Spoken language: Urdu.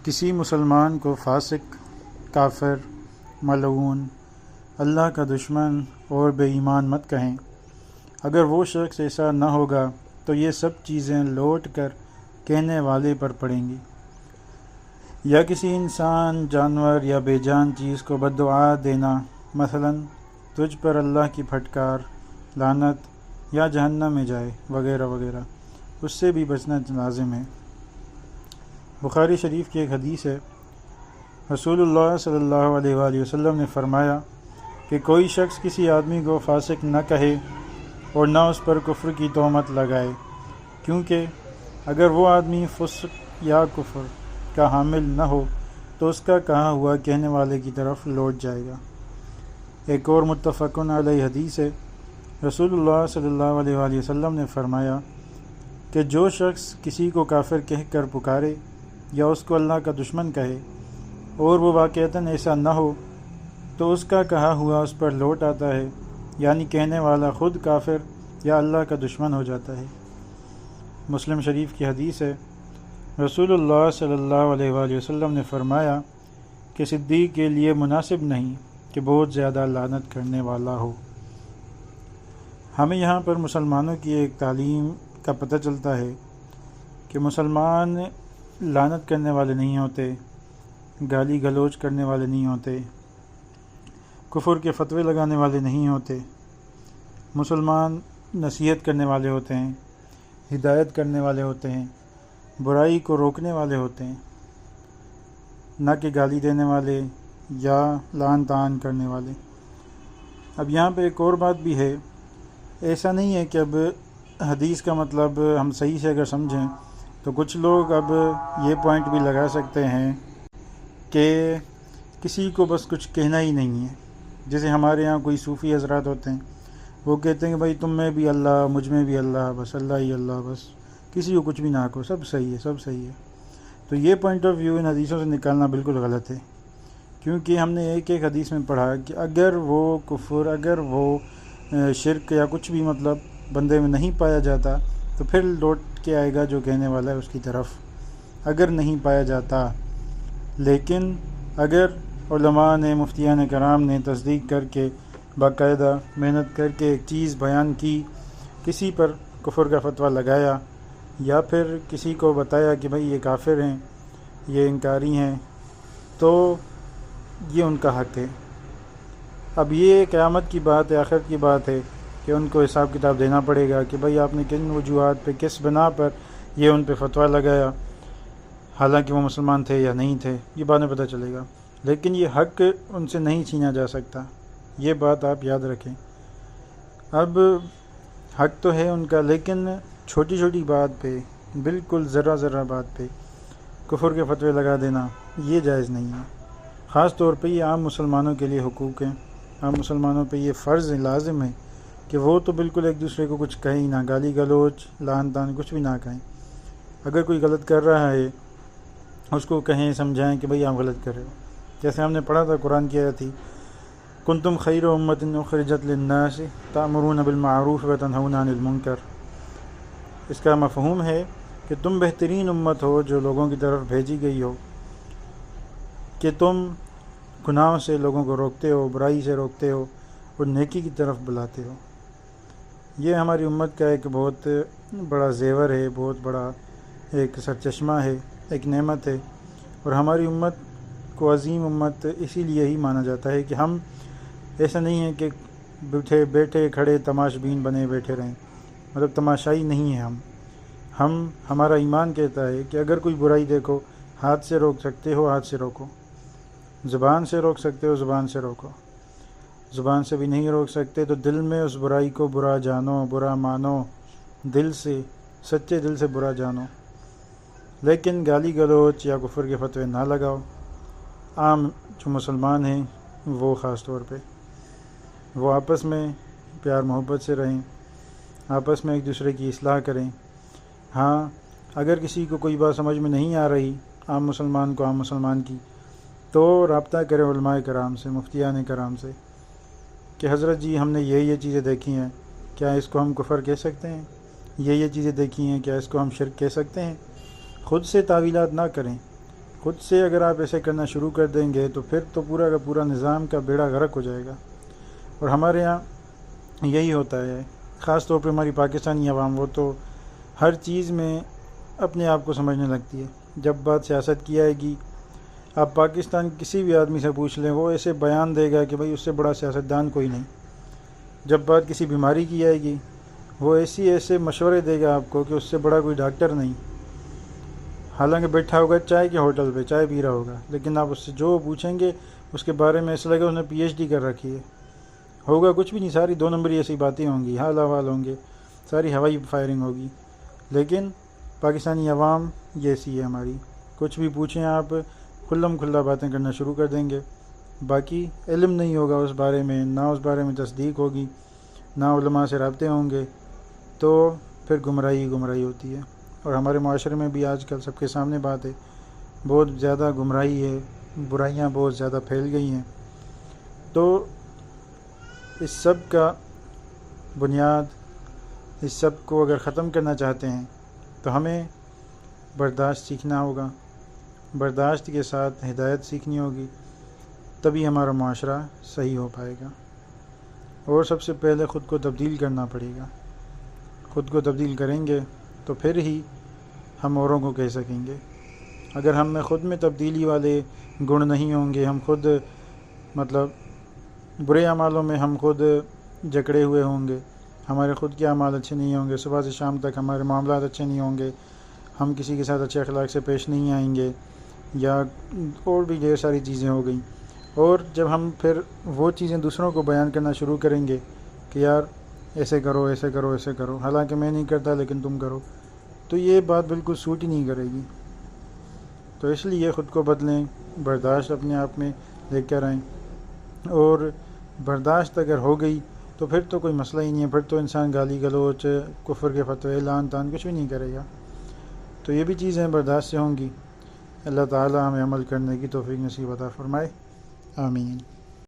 کسی مسلمان کو فاسق، کافر، ملعون، اللہ کا دشمن اور بے ایمان مت کہیں۔ اگر وہ شخص ایسا نہ ہوگا تو یہ سب چیزیں لوٹ کر کہنے والے پر پڑیں گی۔ یا کسی انسان، جانور یا بے جان چیز کو بد دعا دینا، مثلا تجھ پر اللہ کی پھٹکار، لعنت یا جہنم میں جائے وغیرہ وغیرہ، اس سے بھی بچنا لازم ہے۔ بخاری شریف کی ایک حدیث ہے، رسول اللہ صلی اللہ علیہ وآلہ وسلم نے فرمایا کہ کوئی شخص کسی آدمی کو فاسق نہ کہے اور نہ اس پر کفر کی تہمت لگائے، کیونکہ اگر وہ آدمی فسق یا کفر کا حامل نہ ہو تو اس کا کہا ہوا کہنے والے کی طرف لوٹ جائے گا۔ ایک اور متفق علیہ حدیث ہے، رسول اللہ صلی اللہ علیہ وآلہ وسلم نے فرمایا کہ جو شخص کسی کو کافر کہہ کر پکارے یا اس کو اللہ کا دشمن کہے اور وہ واقعتاً ایسا نہ ہو تو اس کا کہا ہوا اس پر لوٹ آتا ہے، یعنی کہنے والا خود کافر یا اللہ کا دشمن ہو جاتا ہے۔ مسلم شریف کی حدیث ہے، رسول اللہ صلی اللہ علیہ وآلہ وسلم نے فرمایا کہ صدیق کے لیے مناسب نہیں کہ بہت زیادہ لعنت کرنے والا ہو۔ ہمیں یہاں پر مسلمانوں کی ایک تعلیم کا پتہ چلتا ہے کہ مسلمان لعنت کرنے والے نہیں ہوتے، گالی گلوچ کرنے والے نہیں ہوتے، کفر کے فتوے لگانے والے نہیں ہوتے۔ مسلمان نصیحت کرنے والے ہوتے ہیں، ہدایت کرنے والے ہوتے ہیں، برائی کو روکنے والے ہوتے ہیں، نہ کہ گالی دینے والے یا لعن طعن کرنے والے۔ اب یہاں پہ ایک اور بات بھی ہے، ایسا نہیں ہے کہ اب حدیث کا مطلب ہم صحیح سے اگر سمجھیں تو کچھ لوگ اب یہ پوائنٹ بھی لگا سکتے ہیں کہ کسی کو بس کچھ کہنا ہی نہیں ہے۔ جیسے ہمارے یہاں کوئی صوفی حضرات ہوتے ہیں، وہ کہتے ہیں کہ بھائی تم میں بھی اللہ، مجھ میں بھی اللہ، بس اللہ ہی اللہ، بس کسی کو کچھ بھی نہ کہو، سب صحیح ہے، سب صحیح ہے۔ تو یہ پوائنٹ آف ویو ان حدیثوں سے نکالنا بالکل غلط ہے، کیونکہ ہم نے ایک حدیث میں پڑھا کہ اگر وہ کفر، اگر وہ شرک یا کچھ بھی مطلب بندے میں نہیں پایا جاتا تو پھر لوٹ کے آئے گا جو کہنے والا ہے اس کی طرف، اگر نہیں پایا جاتا۔ لیکن اگر علماء نے، مفتیان کرام نے تصدیق کر کے باقاعدہ محنت کر کے ایک چیز بیان کی، کسی پر کفر کا فتویٰ لگایا یا پھر کسی کو بتایا کہ بھئی یہ کافر ہیں، یہ انکاری ہیں، تو یہ ان کا حق ہے۔ اب یہ قیامت کی بات ہے، آخرت کی بات ہے کہ ان کو حساب کتاب دینا پڑے گا کہ بھئی آپ نے کن وجوہات پہ، کس بنا پر یہ ان پہ فتویٰ لگایا، حالانکہ وہ مسلمان تھے یا نہیں تھے، یہ بعد میں پتہ چلے گا۔ لیکن یہ حق ان سے نہیں چھینا جا سکتا، یہ بات آپ یاد رکھیں۔ اب حق تو ہے ان کا، لیکن چھوٹی چھوٹی بات پہ، بالکل ذرہ بات پہ کفر کے فتوے لگا دینا یہ جائز نہیں ہے۔ خاص طور پہ یہ عام مسلمانوں کے لیے حقوق ہیں، عام مسلمانوں پہ یہ فرض لازم ہے کہ وہ تو بالکل ایک دوسرے کو کچھ کہیں نہ، گالی گلوچ، لعن طعن کچھ بھی نہ کہیں۔ اگر کوئی غلط کر رہا ہے اس کو کہیں، سمجھائیں کہ بھئی آپ غلط کر رہے ہو۔ جیسے ہم نے پڑھا تھا، قرآن کی آیت تھی، کنتم خیر امۃ اخرجت للناس تأمرون بالمعروف وتنہون عن المنکر۔ اس کا مفہوم ہے کہ تم بہترین امت ہو جو لوگوں کی طرف بھیجی گئی ہو، کہ تم گناہوں سے لوگوں کو روکتے ہو، برائی سے روکتے ہو اور نیکی کی طرف بلاتے ہو۔ یہ ہماری امت کا ایک بہت بڑا زیور ہے، بہت بڑا ایک سرچشمہ ہے، ایک نعمت ہے، اور ہماری امت کو عظیم امت اسی لیے ہی مانا جاتا ہے کہ ہم ایسا نہیں ہے کہ بیٹھے کھڑے تماش بین بنے بیٹھے رہیں، مطلب تماشائی نہیں ہیں ہم ہمارا ایمان کہتا ہے کہ اگر کوئی برائی دیکھو، ہاتھ سے روک سکتے ہو ہاتھ سے روکو، زبان سے روک سکتے ہو زبان سے روکو، زبان سے بھی نہیں روک سکتے تو دل میں اس برائی کو برا جانو، برا مانو، دل سے، سچے دل سے برا جانو، لیکن گالی گلوچ یا کفر کے فتوے نہ لگاؤ۔ عام جو مسلمان ہیں وہ خاص طور پہ وہ آپس میں پیار محبت سے رہیں، آپس میں ایک دوسرے کی اصلاح کریں۔ ہاں، اگر کسی کو کوئی بات سمجھ میں نہیں آ رہی، عام مسلمان کو عام مسلمان کی، تو رابطہ کریں علماء کرام سے، مفتیان کرام سے کہ حضرت جی ہم نے یہ چیزیں دیکھی ہیں، کیا اس کو ہم کفر کہہ سکتے ہیں؟ یہ چیزیں دیکھی ہیں، کیا اس کو ہم شرک کہہ سکتے ہیں؟ خود سے تعویلات نہ کریں، خود سے اگر آپ ایسے کرنا شروع کر دیں گے تو پھر تو پورا کا پورا نظام کا بیڑا غرق ہو جائے گا۔ اور ہمارے یہاں یہی ہوتا ہے، خاص طور پہ ہماری پاکستانی عوام، وہ تو ہر چیز میں اپنے آپ کو سمجھنے لگتی ہے۔ جب بات سیاست کی آئے گی، آپ پاکستان کسی بھی آدمی سے پوچھ لیں، وہ ایسے بیان دے گا کہ بھائی اس سے بڑا سیاستدان کوئی نہیں۔ جب بات کسی بیماری کی آئے گی، وہ ایسے مشورے دے گا آپ کو کہ اس سے بڑا کوئی ڈاکٹر نہیں، حالانکہ بیٹھا ہوگا چائے کے ہوٹل پہ چائے پی رہا ہوگا، لیکن آپ اس سے جو پوچھیں گے اس کے بارے میں ایسا لگے اس نے PhD کر رکھی ہے، ہوگا کچھ بھی نہیں، ساری 2 نمبری ایسی باتیں ہوں گی، حال احوال ہوں گے، ساری ہوائی فائرنگ ہوگی۔ لیکن پاکستانی عوام یہ ایسی ہے ہماری، کچھ بھی پوچھیں آپ کھلم کھلا باتیں کرنا شروع کر دیں گے، باقی علم نہیں ہوگا اس بارے میں، نہ اس بارے میں تصدیق ہوگی، نہ علماء سے رابطے ہوں گے، تو پھر گمراہی ہوتی ہے۔ اور ہمارے معاشرے میں بھی آج کل سب کے سامنے بات ہے، بہت زیادہ گمراہی ہے، برائیاں بہت زیادہ پھیل گئی ہیں۔ تو اس سب کا بنیاد، اس سب کو اگر ختم کرنا چاہتے ہیں تو ہمیں برداشت سیکھنا ہوگا، برداشت کے ساتھ ہدایت سیکھنی ہوگی، تبھی ہمارا معاشرہ صحیح ہو پائے گا۔ اور سب سے پہلے خود کو تبدیل کرنا پڑے گا، خود کو تبدیل کریں گے تو پھر ہی ہم اوروں کو کہہ سکیں گے۔ اگر ہم میں خود میں تبدیلی والے گن نہیں ہوں گے، ہم خود برے اعمالوں میں ہم خود جکڑے ہوئے ہوں گے، ہمارے خود کے اعمال اچھے نہیں ہوں گے، صبح سے شام تک ہمارے معاملات اچھے نہیں ہوں گے، ہم کسی کے ساتھ اچھے اخلاق سے پیش نہیں آئیں گے، یا اور بھی ڈھیر ساری چیزیں ہو گئیں۔ اور جب ہم پھر وہ چیزیں دوسروں کو بیان کرنا شروع کریں گے کہ یار ایسے کرو ایسے کرو ایسے کرو، حالانکہ میں نہیں کرتا لیکن تم کرو، تو یہ بات بالکل سوٹ ہی نہیں کرے گی۔ تو اس لیے خود کو بدلیں، برداشت اپنے آپ میں لے کر آئیں، اور برداشت اگر ہو گئی تو پھر تو کوئی مسئلہ ہی نہیں ہے، پھر تو انسان گالی گلوچ، کفر کے فتوے، اعلان تان کچھ بھی نہیں کرے گا۔ تو یہ بھی چیزیں برداشت سے ہوں گی۔ اللہ تعالی ہمیں عمل کرنے کی توفیق نصیب عطا فرمائے، آمین۔